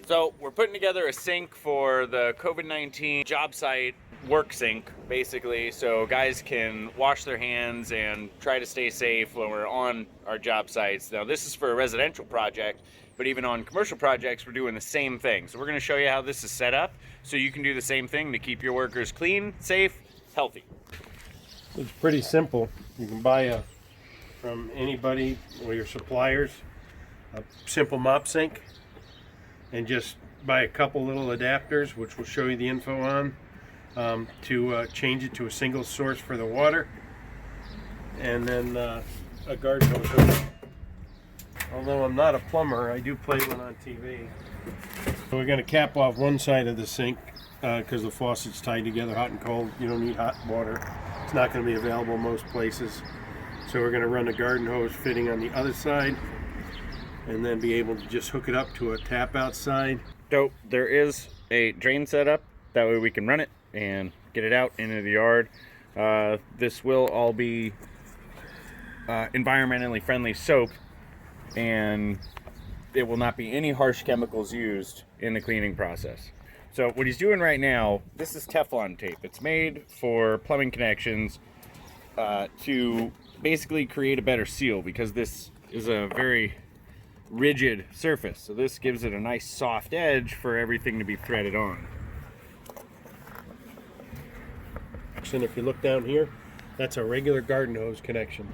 So we're putting together a sink for the COVID-19 job site work sink, basically, so guys can wash their hands and try to stay safe when we're on our job sites. Now this is for a residential project, but even on commercial projects we're doing the same thing. So we're going to show you how this is set up so you can do the same thing to keep your workers clean, safe, healthy. It's pretty simple. You can buy from anybody or your suppliers a simple mop sink and just buy a couple little adapters, which we'll show you the info on, to change it to a single source for the water, and then a garden hose. Although I'm not a plumber, I do play one on TV. So we're going to cap off one side of the sink because the faucet's tied together, hot and cold. You don't need hot water. It's not going to be available most places. So we're going to run a garden hose fitting on the other side and then be able to just hook it up to a tap outside. So there is a drain set up, that way we can run it and get it out into the yard. This will all be environmentally friendly soap, and it will not be any harsh chemicals used in the cleaning process. So what he's doing right now, this is Teflon tape. It's made for plumbing connections to basically create a better seal, because this is a very rigid surface. So this gives it a nice soft edge for everything to be threaded on. And if you look down here, that's a regular garden hose connection.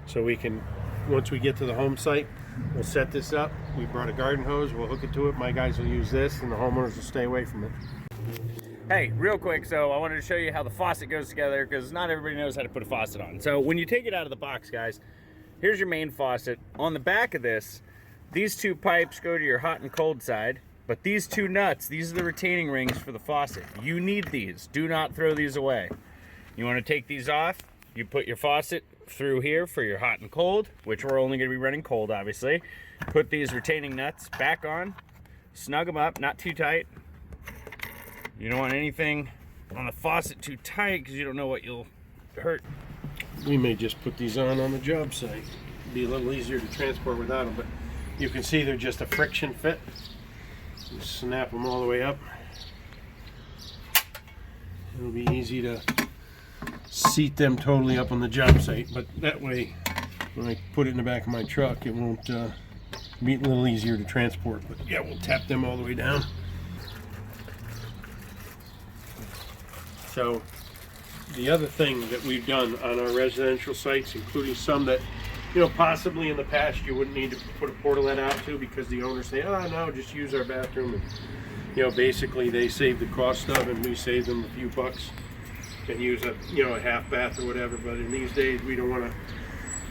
So we can, once we get to the home site, we'll set this up. We brought a garden hose, we'll hook it to it. My guys will use this and the homeowners will stay away from it. Hey, real quick, so I wanted to show you how the faucet goes together, because not everybody knows how to put a faucet on. So when you take it out of the box, guys, here's your main faucet. On the back of this, these two pipes go to your hot and cold side, but these two nuts, these are the retaining rings for the faucet. You need these. Do not throw these away. You want to take these off, you put your faucet through here for your hot and cold, which we're only going to be running cold, obviously. Put these retaining nuts back on, snug them up, not too tight. You don't want anything on the faucet too tight, because you don't know what you'll hurt. We may just put these on the job site. It'd be a little easier to transport without them, but you can see they're just a friction fit. Just snap them all the way up. It'll be easy to seat them totally up on the job site, but that way when I put it in the back of my truck it won't be a little easier to transport. But yeah, we'll tap them all the way down. So the other thing that we've done on our residential sites, including some that, you know, possibly in the past you wouldn't need to put a portalet out to, because the owners say, oh no, just use our bathroom, and you know, basically they save the cost of, and we save them a few bucks and use a, you know, a half bath or whatever. But in these days we don't want to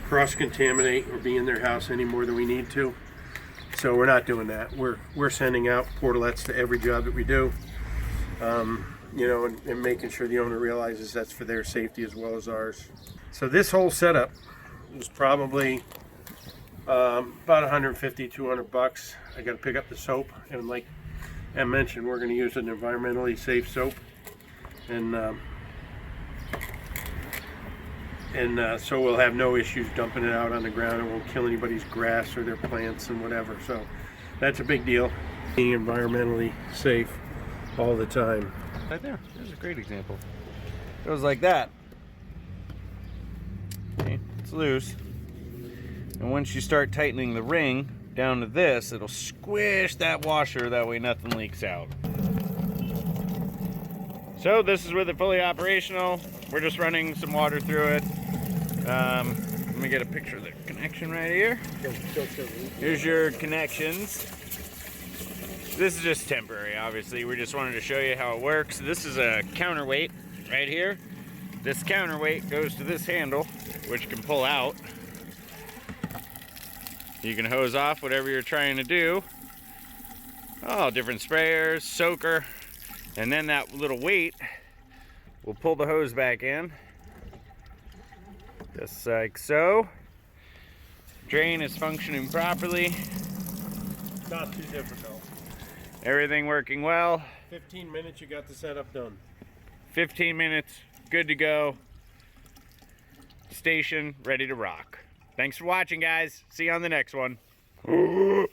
cross-contaminate or be in their house any more than we need to, so we're not doing that. We're sending out portalets to every job that we do, you know, and making sure the owner realizes that's for their safety as well as ours. So this whole setup was probably about 150, 200 bucks. I got to pick up the soap, and like I mentioned, we're going to use an environmentally safe soap, and so we'll have no issues dumping it out on the ground. It won't kill anybody's grass or their plants and whatever. So that's a big deal, being environmentally safe all the time. Right there, there's a great example. It goes like that. Okay, it's loose, and once you start tightening the ring down to this, it'll squish that washer, that way nothing leaks out. So this is with it fully operational. We're just running some water through it. Let me get a picture of the connection right here. Here's your connections. This is just temporary, obviously. We just wanted to show you how it works. This is a counterweight right here. This counterweight goes to this handle, which can pull out. You can hose off whatever you're trying to do. Oh, different sprayers, soaker, and then that little weight will pull the hose back in, just like so. Drain is functioning properly. Not too difficult. Everything working well. 15 minutes, you got the setup done. 15 minutes, good to go. Station ready to rock. Thanks for watching, guys. See you on the next one.